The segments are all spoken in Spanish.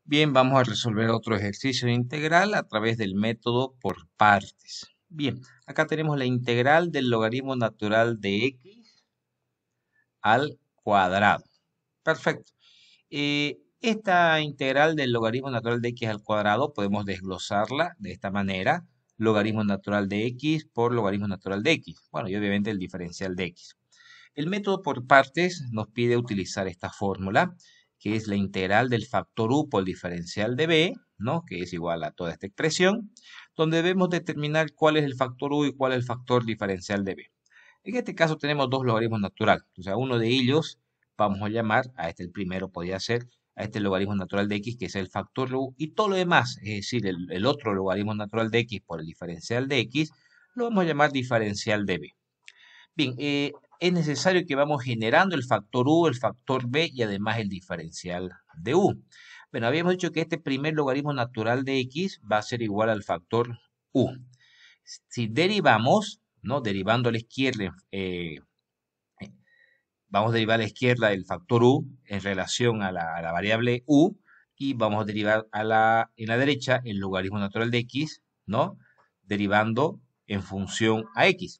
Bien, vamos a resolver otro ejercicio integral a través del método por partes. Bien, acá tenemos la integral del logaritmo natural de x al cuadrado. Perfecto. Esta integral del logaritmo natural de x al cuadrado podemos desglosarla de esta manera. Logaritmo natural de x por logaritmo natural de x. Bueno, y obviamente el diferencial de x. El método por partes nos pide utilizar esta fórmula, que es la integral del factor u por el diferencial de b, ¿no? Que es igual a toda esta expresión, donde debemos determinar cuál es el factor u y cuál es el factor diferencial de b. En este caso tenemos dos logaritmos naturales, o sea, uno de ellos vamos a llamar, a este el primero podría ser, a este logaritmo natural de x, que es el factor u, y todo lo demás, es decir, el otro logaritmo natural de x por el diferencial de x, lo vamos a llamar diferencial de b. Bien, es necesario que vamos generando el factor u, el factor b y además el diferencial de u. Bueno, habíamos dicho que este primer logaritmo natural de x va a ser igual al factor u. Si derivamos, ¿no? Derivando a la izquierda, vamos a derivar a la izquierda el factor u en relación a la variable u y vamos a derivar en la derecha el logaritmo natural de x, ¿no? Derivando en función a x.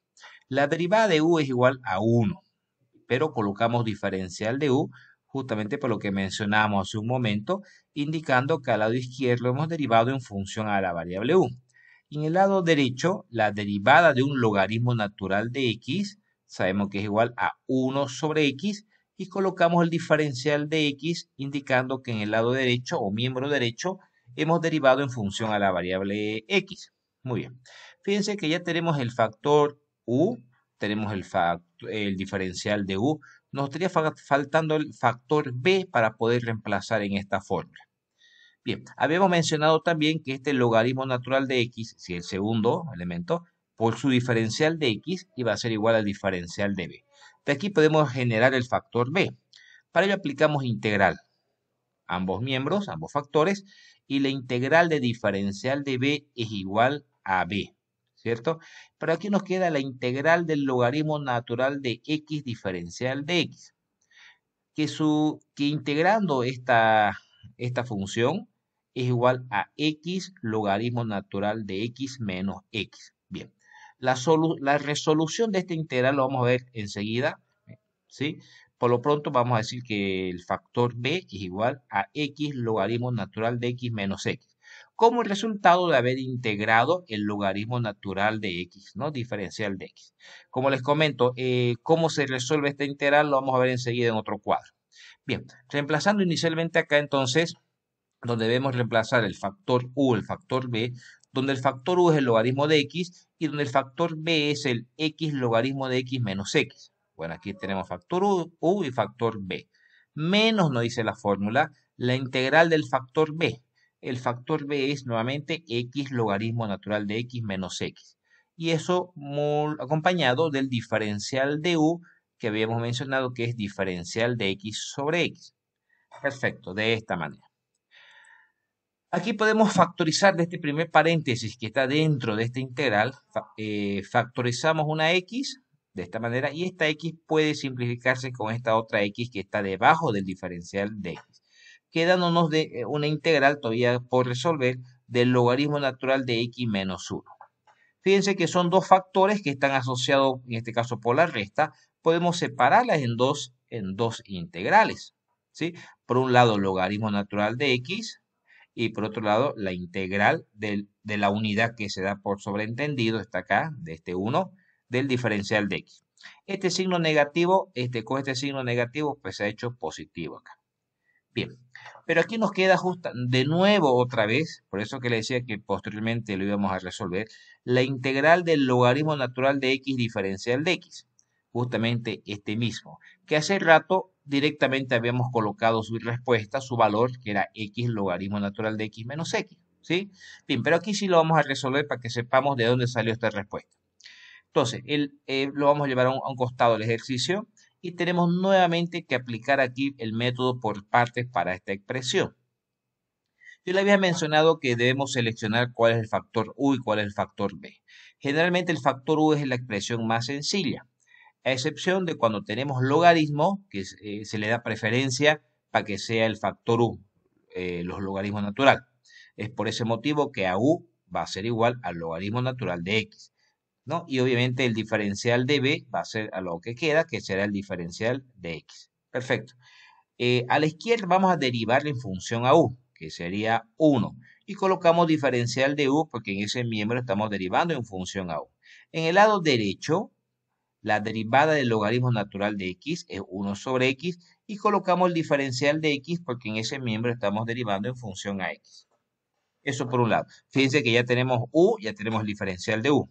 La derivada de u es igual a 1, pero colocamos diferencial de u justamente por lo que mencionamos hace un momento, indicando que al lado izquierdo hemos derivado en función a la variable u. Y en el lado derecho, la derivada de un logaritmo natural de x, sabemos que es igual a 1 sobre x, y colocamos el diferencial de x, indicando que en el lado derecho o miembro derecho hemos derivado en función a la variable x. Muy bien. Fíjense que ya tenemos el factor u, tenemos el diferencial de u, nos estaría faltando el factor b para poder reemplazar en esta fórmula. Bien, habíamos mencionado también que este logaritmo natural de x, si el segundo elemento, por su diferencial de x iba a ser igual al diferencial de b. De aquí podemos generar el factor b. Para ello aplicamos integral, ambos miembros, ambos factores, y la integral de diferencial de b es igual a b, ¿cierto? Pero aquí nos queda la integral del logaritmo natural de x diferencial de x, que integrando esta función es igual a x logaritmo natural de x menos x. Bien, la resolución de esta integral lo vamos a ver enseguida, ¿sí? Por lo pronto vamos a decir que el factor b es igual a x logaritmo natural de x menos x, como el resultado de haber integrado el logaritmo natural de x, ¿no? Diferencial de x. Como les comento, cómo se resuelve esta integral lo vamos a ver enseguida en otro cuadro. Bien, reemplazando inicialmente acá entonces, donde debemos reemplazar el factor u, el factor b, donde el factor u es el logaritmo de x y donde el factor b es el x logaritmo de x menos x. Bueno, aquí tenemos factor u y factor b. Menos, nos dice la fórmula, la integral del factor b. El factor b es nuevamente x logaritmo natural de x menos x. Y eso acompañado del diferencial de u que habíamos mencionado que es diferencial de x sobre x. Perfecto, de esta manera. Aquí podemos factorizar de este primer paréntesis que está dentro de esta integral, factorizamos una x de esta manera y esta x puede simplificarse con esta otra x que está debajo del diferencial de x, quedándonos de una integral todavía por resolver del logaritmo natural de x menos 1. Fíjense que son dos factores que están asociados, en este caso por la resta, podemos separarlas en dos integrales, ¿sí? Por un lado, logaritmo natural de x, y por otro lado la integral de la unidad que se da por sobreentendido, está acá, de este 1, del diferencial de x. Este signo negativo, con este signo negativo, pues se ha hecho positivo acá. Bien, pero aquí nos queda justo de nuevo otra vez, por eso que le decía que posteriormente lo íbamos a resolver, la integral del logaritmo natural de x diferencial de x, justamente este mismo, que hace rato directamente habíamos colocado su respuesta, su valor, que era x logaritmo natural de x menos x, ¿sí? Bien, pero aquí sí lo vamos a resolver para que sepamos de dónde salió esta respuesta. Entonces, lo vamos a llevar a un costado del ejercicio y tenemos nuevamente que aplicar aquí el método por partes para esta expresión. Yo le había mencionado que debemos seleccionar cuál es el factor u y cuál es el factor b. Generalmente el factor u es la expresión más sencilla, a excepción de cuando tenemos logaritmo, que se le da preferencia para que sea el factor u. los logaritmos naturales. Es por ese motivo que a u va a ser igual al logaritmo natural de x, ¿no? Y obviamente el diferencial de b va a ser a lo que queda, que será el diferencial de x. Perfecto. A la izquierda vamos a derivarle en función a u, que sería 1. Y colocamos diferencial de u porque en ese miembro estamos derivando en función a u. En el lado derecho, la derivada del logaritmo natural de x es 1 sobre x y colocamos el diferencial de x porque en ese miembro estamos derivando en función a x. Eso por un lado. Fíjense que ya tenemos u, ya tenemos el diferencial de u.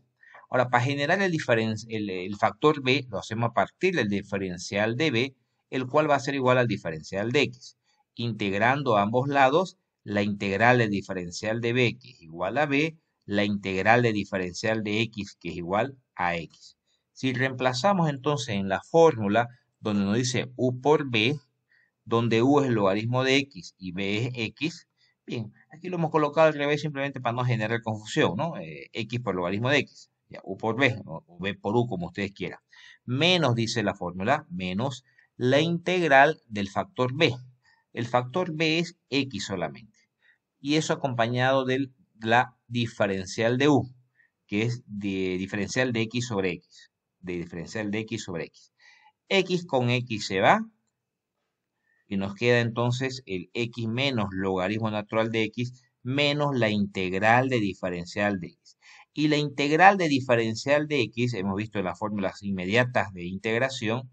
Ahora, para generar el factor b, lo hacemos a partir del diferencial de b, el cual va a ser igual al diferencial de x. Integrando a ambos lados, la integral del diferencial de b, que es igual a b, la integral del diferencial de x, que es igual a x. Si reemplazamos entonces en la fórmula donde nos dice u por b, donde u es el logaritmo de x y b es x, bien, aquí lo hemos colocado al revés simplemente para no generar confusión, ¿no? X por logaritmo de x, ya, u por b, o b por u, como ustedes quieran. Menos, dice la fórmula, menos la integral del factor b. El factor b es x solamente. Y eso acompañado de la diferencial de u, que es de diferencial de x sobre x. De diferencial de x sobre x. X con x se va, y nos queda entonces el x menos logaritmo natural de x menos la integral de diferencial de x. Y la integral de diferencial de x, hemos visto en las fórmulas inmediatas de integración,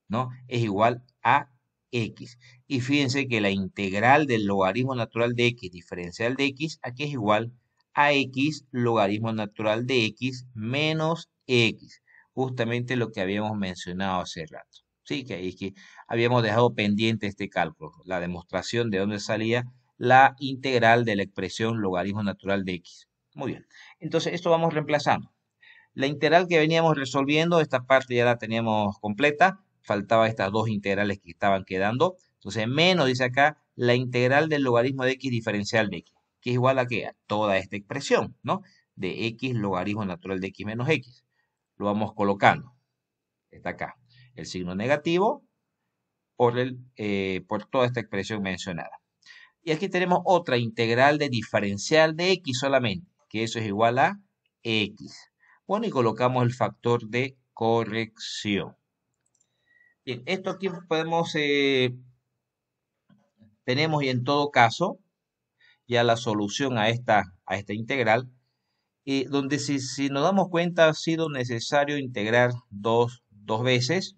¿no? Es igual a x. Y fíjense que la integral del logaritmo natural de x diferencial de x, aquí es igual a x logaritmo natural de x menos x. Justamente lo que habíamos mencionado hace rato. Sí, que habíamos dejado pendiente este cálculo, la demostración de dónde salía la integral de la expresión logaritmo natural de x. Muy bien. Entonces, esto vamos reemplazando. La integral que veníamos resolviendo, esta parte ya la teníamos completa. Faltaba estas dos integrales que estaban quedando. Entonces, menos, dice acá, la integral del logaritmo de x diferencial de x, que es igual a ¿qué? A toda esta expresión, ¿no? De x logaritmo natural de x menos x. Lo vamos colocando. Está acá. El signo negativo por toda esta expresión mencionada. Y aquí tenemos otra integral de diferencial de x solamente, que eso es igual a x. Bueno, y colocamos el factor de corrección. Bien, esto aquí tenemos y en todo caso ya la solución a esta integral, donde si nos damos cuenta ha sido necesario integrar dos veces,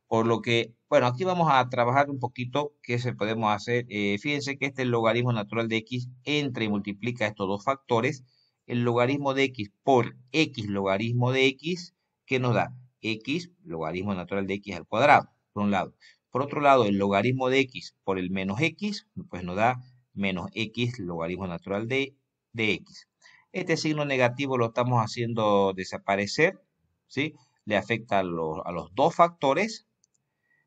por lo que, bueno, aquí vamos a trabajar un poquito qué se podemos hacer. Fíjense que este logaritmo natural de x entra y multiplica estos dos factores. El logaritmo de x por x logaritmo de x, ¿qué nos da? X logaritmo natural de x al cuadrado, por un lado. Por otro lado, el logaritmo de x por el menos x, pues nos da menos x logaritmo natural de x. Este signo negativo lo estamos haciendo desaparecer, ¿sí? Le afecta a los dos factores.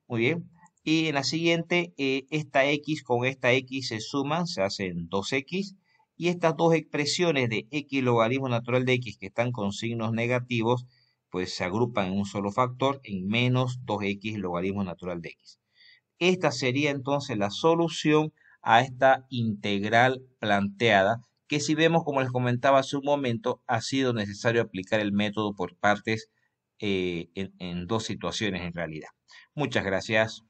Muy bien. Y en la siguiente, esta x con esta x se suman, se hacen 2x. Y estas dos expresiones de x logaritmo natural de x que están con signos negativos, pues se agrupan en un solo factor, en menos 2x logaritmo natural de x. Esta sería entonces la solución a esta integral planteada, que si vemos, como les comentaba hace un momento, ha sido necesario aplicar el método por partes en dos situaciones en realidad. Muchas gracias.